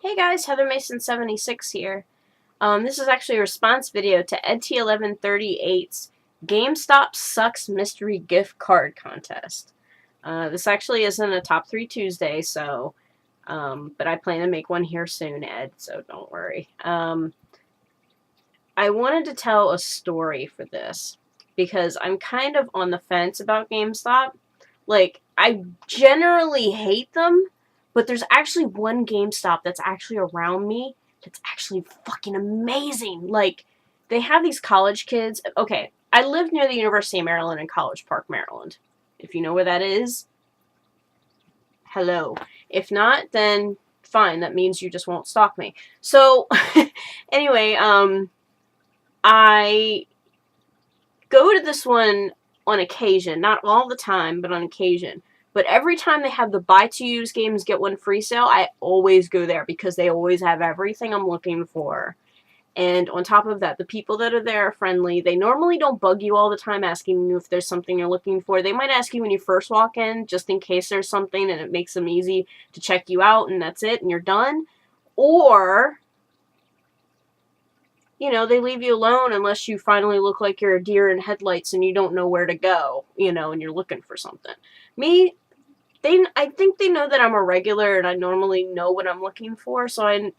Hey guys, Heather Mason 76 here. This is actually a response video to EdT1138's Gamestop Sucks Mystery Gift Card Contest. This actually isn't a Top 3 Tuesday, but I plan to make one here soon, Ed, so don't worry. I wanted to tell a story for this, because I'm kind of on the fence about GameStop. Like, I generally hate them, but there's actually one GameStop that's actually around me that's actually fucking amazing. Like, they have these college kids. Okay, I live near the University of Maryland in College Park, Maryland. If you know where that is, hello. If not, then fine. That means you just won't stalk me. So, anyway, I go to this one on occasion. Not all the time, but on occasion. But every time they have the buy two use games, get one free sale, I always go there because they always have everything I'm looking for. And on top of that, the people that are there are friendly. They normally don't bug you all the time asking you if there's something you're looking for. They might ask you when you first walk in, just in case there's something, and it makes them easy to check you out, and that's it, and you're done. Or, you know, they leave you alone unless you finally look like you're a deer in headlights and you don't know where to go, you know, and you're looking for something. I think they know that I'm a regular and I normally know what I'm looking for, so they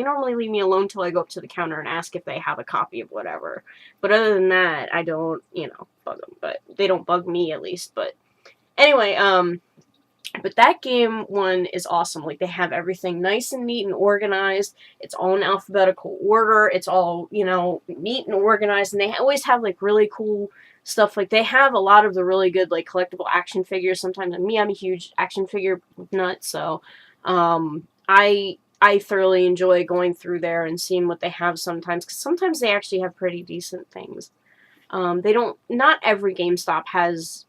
normally leave me alone till I go up to the counter and ask if they have a copy of whatever. But other than that, I don't, bug them. But they don't bug me, at least. But anyway, but that game one is awesome. Like, they have everything nice and neat and organized. It's all in alphabetical order. It's all, neat and organized. And they always have, like, really cool stuff. Like, they have a lot of the really good, like, collectible action figures. Sometimes, I'm a huge action figure nut, so I thoroughly enjoy going through there and seeing what they have sometimes, because sometimes they actually have pretty decent things. Not every GameStop has,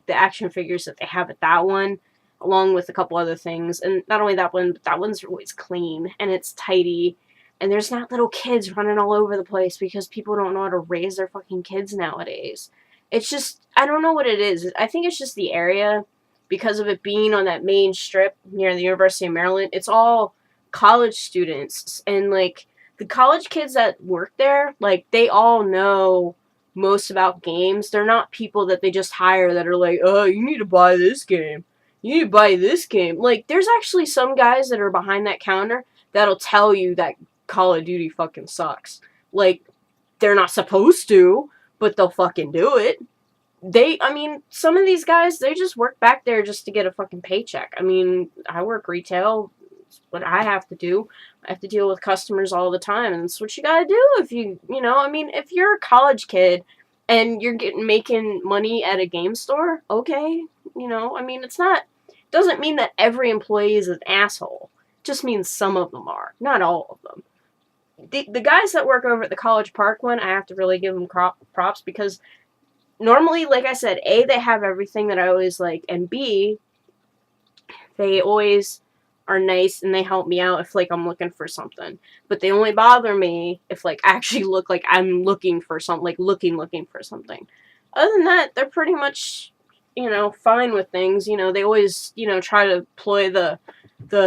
the action figures that they have at that one, along with a couple other things. And not only that one, but that one's always clean, and it's tidy. And there's not little kids running all over the place because people don't know how to raise their fucking kids nowadays. It's just, I don't know what it is. I think it's just the area, because of it being on that main strip near the University of Maryland. It's all college students. And, like, the college kids that work there, like, they all know most about games. They're not people that they just hire that are like, oh, you need to buy this game. You need to buy this game. Like, there's actually some guys that are behind that counter that'll tell you that Call of Duty fucking sucks. Like, they're not supposed to, but they'll fucking do it. Some of these guys, they just work back there just to get a fucking paycheck. I mean, I work retail. It's what I have to do. I have to deal with customers all the time, and it's what you gotta do if if you're a college kid and you're making money at a game store, okay, doesn't mean that every employee is an asshole. It just means some of them are, not all of them. The guys that work over at the College Park one, I have to really give them props, because normally, like I said, A, they have everything that I always like, and B, they always are nice and they help me out if, like, I'm looking for something. But they only bother me if, like, I actually look like I'm looking for something, like, looking for something. Other than that, they're pretty much, fine with things. They always, try to ploy the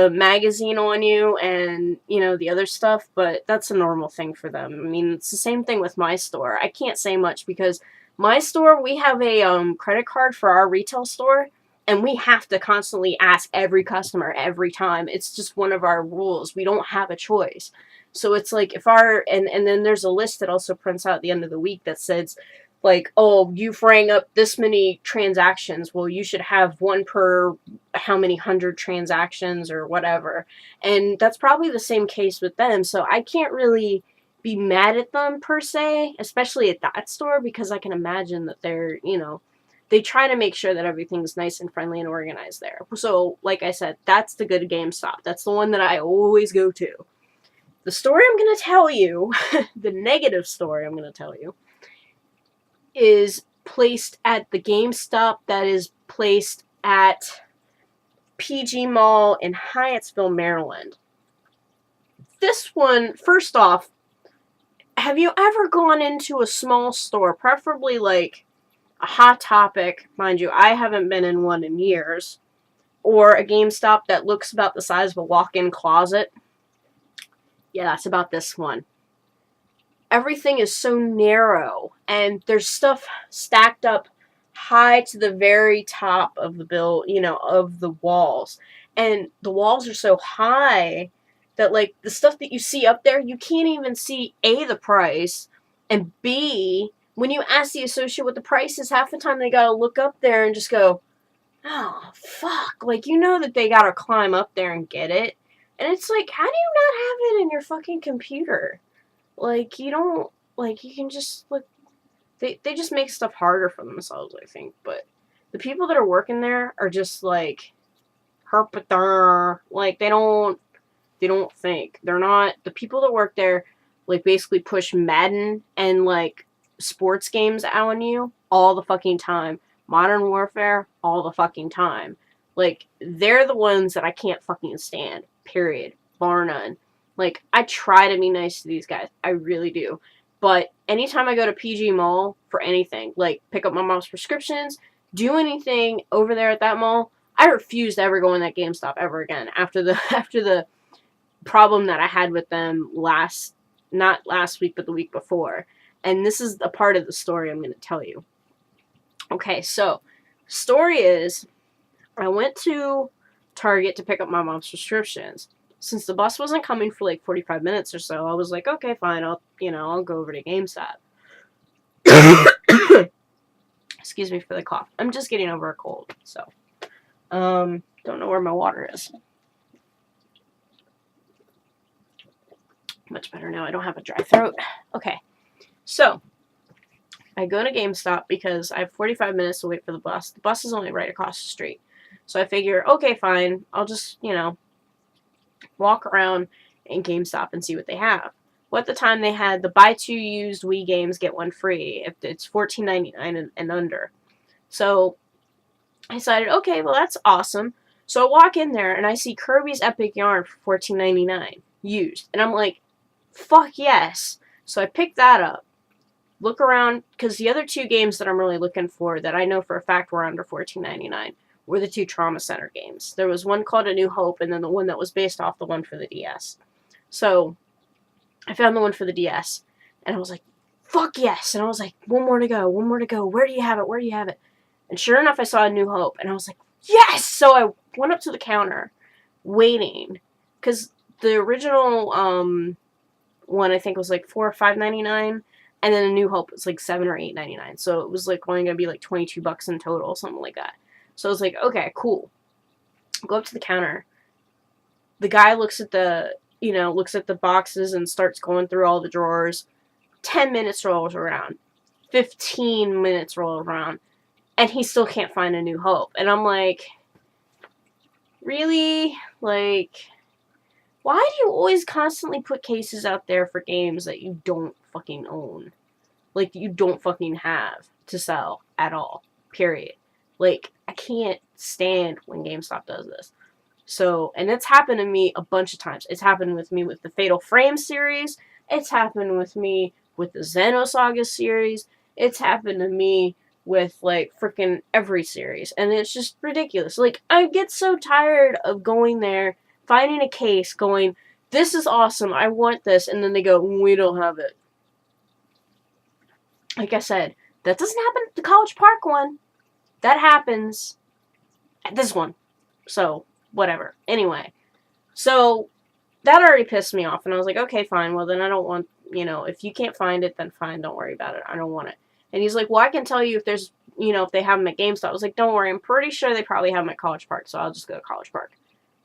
magazine on you and, the other stuff, but that's a normal thing for them. I mean, it's the same thing with my store. I can't say much because my store, we have a credit card for our retail store, and we have to constantly ask every customer every time. It's just one of our rules. We don't have a choice. So it's like, and then there's a list that also prints out at the end of the week that says, like, oh, you've rang up this many transactions. Well, you should have one per how many 100 transactions or whatever. And that's probably the same case with them. So I can't really be mad at them per se, especially at that store, because I can imagine that they're, they try to make sure that everything's nice and friendly and organized there. So, like I said, that's the good GameStop. That's the one that I always go to. The story I'm going to tell you, the negative story I'm going to tell you, is placed at the GameStop that is placed at PG Mall in Hyattsville, Maryland. This one, first off, have you ever gone into a small store, preferably like a Hot Topic? Mind you, I haven't been in one in years. or a GameStop that looks about the size of a walk-in closet. Yeah, that's about this one. Everything is so narrow, and there's stuff stacked up high to the very top of of the walls. And the walls are so high that, like, the stuff that you see up there, you can't even see, A, the price, and B, when you ask the associate what the price is, half the time they gotta look up there and just go, oh, fuck. Like, you know that they gotta climb up there and get it. And it's like, how do you not have it in your fucking computer? Like, you don't, like, you can just, like, they just make stuff harder for themselves, I think. But the people that are working there are just, like, herpathur. Like, they don't think. They're not, the people that work there, like, basically push Madden and, like, sports games out on you all the fucking time. Modern Warfare, all the fucking time. Like, they're the ones that I can't fucking stand. Period. Bar none. Like, I try to be nice to these guys. I really do. But anytime I go to PG Mall for anything, like pick up my mom's prescriptions, do anything over there at that mall, I refuse to ever go in that GameStop ever again after the problem that I had with them not last week, but the week before. And this is a part of the story I'm going to tell you. Okay, so, story is, I went to Target to pick up my mom's prescriptions. Since the bus wasn't coming for like 45 minutes or so, I was like, okay, fine, I'll go over to GameStop. Excuse me for the cough. I'm just getting over a cold, so. Don't know where my water is. Much better now. I don't have a dry throat. Okay, so I go to GameStop because I have 45 minutes to wait for the bus. The bus is only right across the street. So I figure, okay, fine, I'll just, walk around in GameStop and see what they have. Well, at the time, they had the buy two used Wii games, get one free. If it's $14.99 and under. So I decided, okay, well, that's awesome. So I walk in there, and I see Kirby's Epic Yarn for $14.99 used. And I'm like, fuck yes. So I picked that up. Look around, because the other two games that I'm really looking for that I know for a fact were under $14.99 were the two Trauma Center games. There was one called A New Hope, and then the one that was based off the one for the DS. So I found the one for the DS, and I was like, fuck yes. And I was like, one more to go. Where do you have it? And sure enough, I saw A New Hope, and I was like, yes! So I went up to the counter, waiting, because the original one, I think, was like $4 or $5.99, and then A New Hope was like $7 or $8.99. So it was like only going to be like $22 in total, something like that. So I was like, okay, cool. Go up to the counter. The guy looks at the boxes and starts going through all the drawers. 10 minutes rolls around. 15 minutes roll around. And he still can't find A New Hope. And I'm like, really? Like, why do you always constantly put cases out there for games that you don't fucking own? Like, you don't fucking have to sell at all. Period. Like, I can't stand when GameStop does this. So, and it's happened to me a bunch of times. It's happened with me with the Fatal Frame series. It's happened with me with the Xenosaga series. It's happened to me with, like, freaking every series. And it's just ridiculous. Like, I get so tired of going there, finding a case, going, this is awesome, I want this, and then they go, we don't have it. Like I said, that doesn't happen at the College Park one. That happens at this one. So, whatever. Anyway. So, that already pissed me off. And I was like, okay, fine. Well, then I don't want, if you can't find it, then fine. Don't worry about it. I don't want it. And he's like, well, I can tell you if there's, if they have them at GameStop. I was like, don't worry. I'm pretty sure they probably have them at College Park. So, I'll just go to College Park.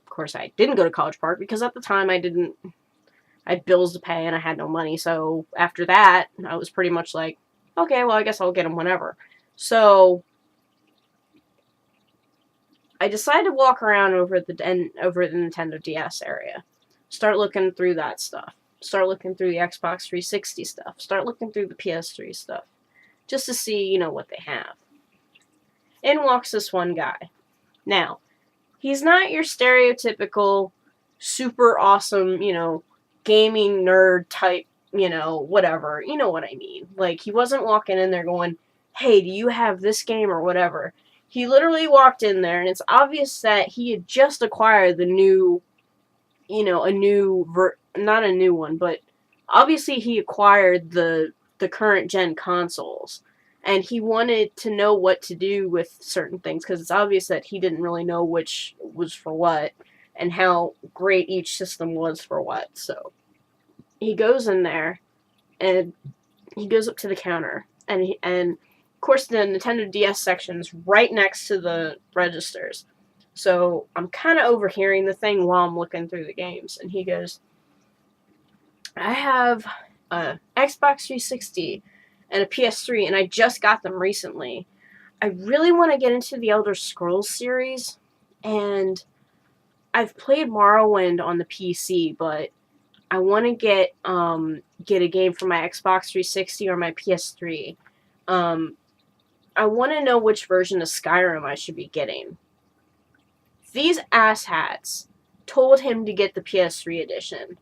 Of course, I didn't go to College Park because at the time I had bills to pay and I had no money. So, after that, I was pretty much like, okay, well, I guess I'll get them whenever. So, I decided to walk around over the Nintendo DS area. Start looking through that stuff. Start looking through the Xbox 360 stuff. Start looking through the PS3 stuff. Just to see, what they have. In walks this one guy. Now, he's not your stereotypical, super awesome, gaming nerd type, whatever. You know what I mean. Like, he wasn't walking in there going, hey, do you have this game or whatever? He literally walked in there, and it's obvious that he had just acquired the new, not a new one, but obviously he acquired the current gen consoles, and he wanted to know what to do with certain things, because it's obvious that he didn't really know which was for what, and how great each system was for what. So he goes in there, and he goes up to the counter, and of course the Nintendo DS section is right next to the registers. So I'm kind of overhearing the thing while I'm looking through the games, and he goes, I have a Xbox 360 and a PS3, and I just got them recently. I really want to get into the Elder Scrolls series, and I've played Morrowind on the PC, but I want to get a game for my Xbox 360 or my PS3. I want to know which version of Skyrim I should be getting. These asshats told him to get the PS3 edition.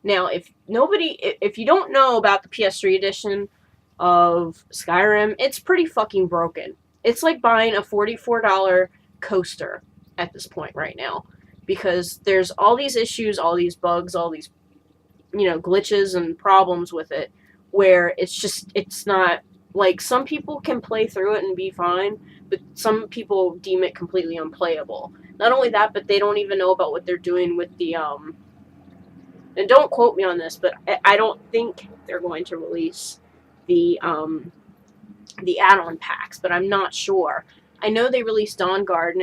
Now, if you don't know about the PS3 edition of Skyrim, it's pretty fucking broken. It's like buying a $44 coaster at this point right now, because there's all these issues, all these bugs, all these, glitches and problems with it, where it's not, like, some people can play through it and be fine, but some people deem it completely unplayable. Not only that, but they don't even know about what they're doing with the, and don't quote me on this, but I don't think they're going to release the add-on packs, but I'm not sure. I know they released Dawn Guard, and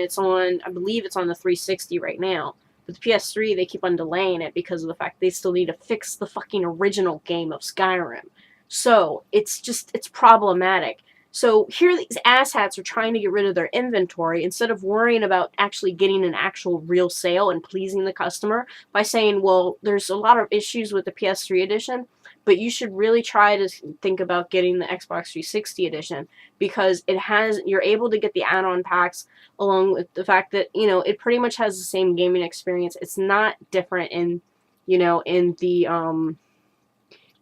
I believe it's on the 360 right now. With the PS3, they keep on delaying it because of the fact they still need to fix the fucking original game of Skyrim. So, it's problematic. So, here these asshats are trying to get rid of their inventory instead of worrying about actually getting an actual real sale and pleasing the customer by saying, well, there's a lot of issues with the PS3 edition, but you should really try to think about getting the Xbox 360 edition, because you're able to get the add-on packs, along with the fact that, it pretty much has the same gaming experience. It's not different in the,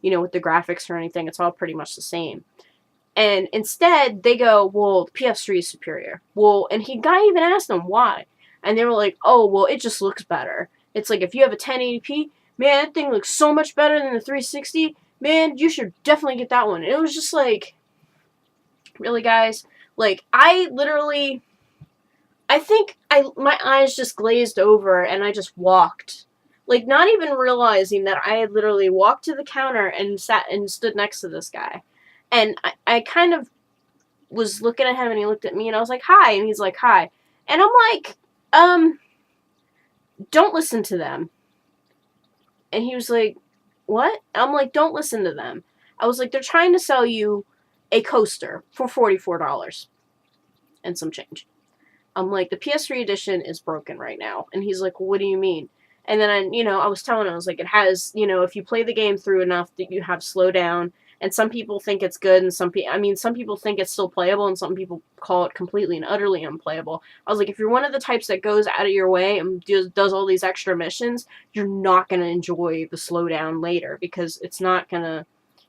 with the graphics or anything. It's all pretty much the same. And instead, they go, well, the PS3 is superior. Well, and guy even asked them why. And they were like, oh, well, it just looks better. It's like, if you have a 1080p, man, that thing looks so much better than the 360. Man, you should definitely get that one. And it was just like, really, guys? Like, I think my eyes just glazed over, and I just walked. Like, not even realizing that I had literally walked to the counter and sat and stood next to this guy. And I kind of was looking at him, and he looked at me, and I was like, hi. And he's like, hi. And I'm like, don't listen to them. And he was like, what? I'm like, don't listen to them. I was like, they're trying to sell you a coaster for $44 and some change. I'm like, the PS3 edition is broken right now. And he's like, well, what do you mean? And then, I was telling him, I was like, it has, if you play the game through enough, that you have slowdown. And some people think it's good, and some people think it's still playable, and some people call it completely and utterly unplayable. I was like, if you're one of the types that goes out of your way and does all these extra missions, you're not going to enjoy the slowdown later, because it's not going to,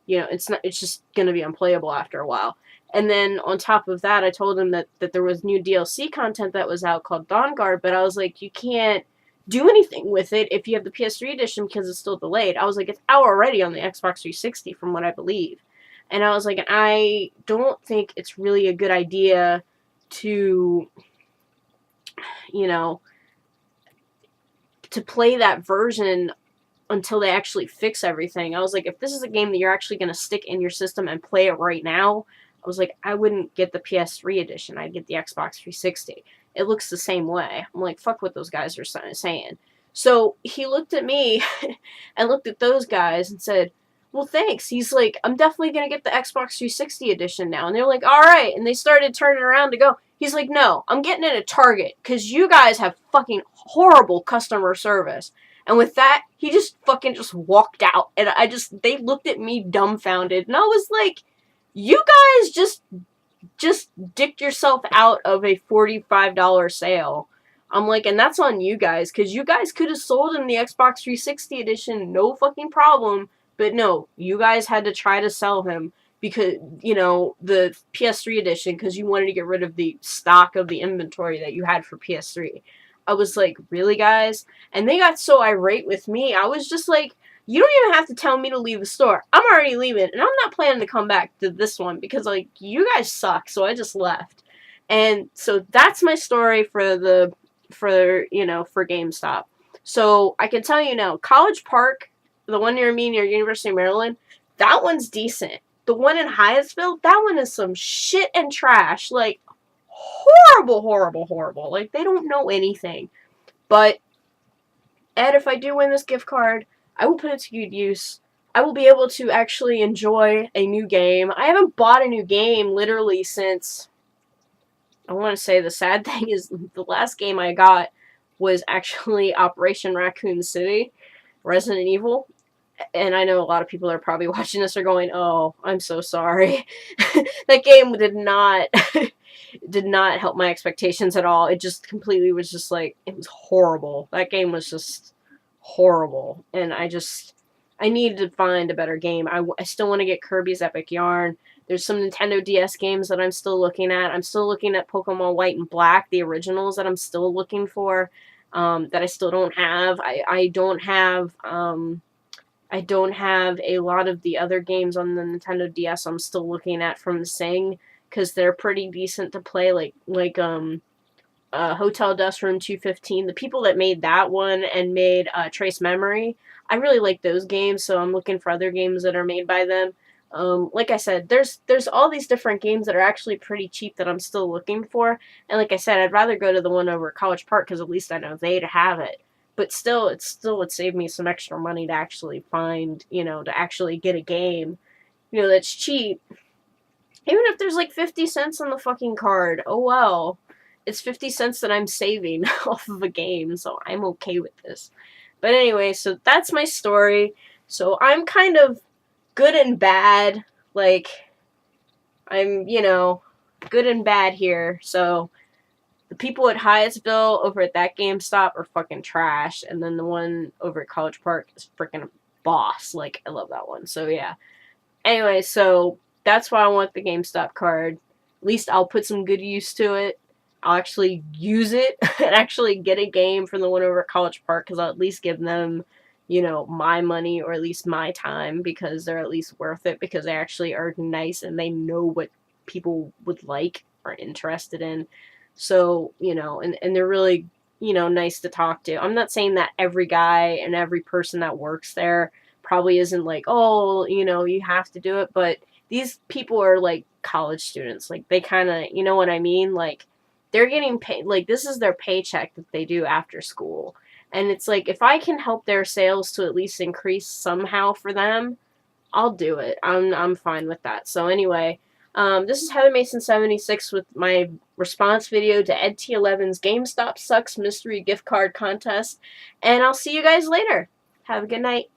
it's just going to be unplayable after a while. And then on top of that, I told him that there was new DLC content that was out called Dawn Guard, but I was like, you can't do anything with it if you have the PS3 edition because it's still delayed. I was like, it's out already on the Xbox 360 from what I believe. And I was like, I don't think it's really a good idea to, to play that version until they actually fix everything. I was like, if this is a game that you're actually going to stick in your system and play it right now, I was like, I wouldn't get the PS3 edition. I'd get the Xbox 360. It looks the same way. I'm like, fuck what those guys are saying. So he looked at me and looked at those guys and said, well, thanks. He's like, I'm definitely going to get the Xbox 360 edition now. And they're like, all right. And they started turning around to go. He's like, no, I'm getting it at Target because you guys have fucking horrible customer service. And with that, he just fucking just walked out. And they looked at me dumbfounded. And I was like, you guys just dicked yourself out of a $45 sale. I'm like, and that's on you guys, because you guys could have sold him the Xbox 360 edition, no fucking problem, but no, you guys had to try to sell him because, you know, the PS3 edition, because you wanted to get rid of the stock of the inventory that you had for PS3. I was like, really, guys? And they got so irate with me. I was just like, you don't even have to tell me to leave the store. I'm already leaving, and I'm not planning to come back to this one because, like, you guys suck, so I just left. And so that's my story for GameStop. So I can tell you now, College Park, the one near me near University of Maryland, that one's decent. The one in Hyattsville, that one is some shit and trash. Like, horrible, horrible, horrible. Like, they don't know anything. But, Ed, if I do win this gift card, I will put it to good use. I will be able to actually enjoy a new game. I haven't bought a new game literally since, I want to say, the sad thing is the last game I got was actually Operation Raccoon City, Resident Evil. And I know a lot of people are probably watching this are going, oh, I'm so sorry. That game did not help my expectations at all. It just completely was just like, it was horrible. That game was just horrible. And I needed to find a better game. I still want to get Kirby's Epic Yarn. There's some Nintendo DS games that I'm still looking at. I'm still looking at Pokemon White and Black, the originals that I'm still looking for, that I still don't have. I don't have a lot of the other games on the Nintendo DS I'm still looking at from the Sing, because they're pretty decent to play, like Hotel Dust Room 215. The people that made that one and made Trace Memory, I really like those games, so I'm looking for other games that are made by them. Like I said, there's all these different games that are actually pretty cheap that I'm still looking for, and like I said, I'd rather go to the one over at College Park, because at least I know they'd have it. But still, it still would save me some extra money to actually find, to actually get a game, that's cheap. Even if there's like 50 cents on the fucking card, oh well. It's 50 cents that I'm saving off of a game, so I'm okay with this. But anyway, so that's my story. So I'm kind of good and bad. Like, I'm, good and bad here. So the people at Hyattsville over at that GameStop are fucking trash. And then the one over at College Park is freaking boss. Like, I love that one. So yeah. Anyway, so that's why I want the GameStop card. At least I'll put some good use to it. I'll actually use it and actually get a game from the one over at College Park, because I'll at least give them, my money, or at least my time, because they're at least worth it, because they actually are nice and they know what people would like or interested in. So, and they're really, nice to talk to. I'm not saying that every guy and every person that works there probably isn't like, oh, you have to do it, but these people are like college students. Like, they kind of, you know what I mean? Like, they're getting paid, like, this is their paycheck that they do after school. And it's like, if I can help their sales to at least increase somehow for them, I'll do it. I'm fine with that. So anyway, this is Heather Mason 76 with my response video to Ed T11's GameStop Sucks Mystery Gift Card Contest. And I'll see you guys later. Have a good night.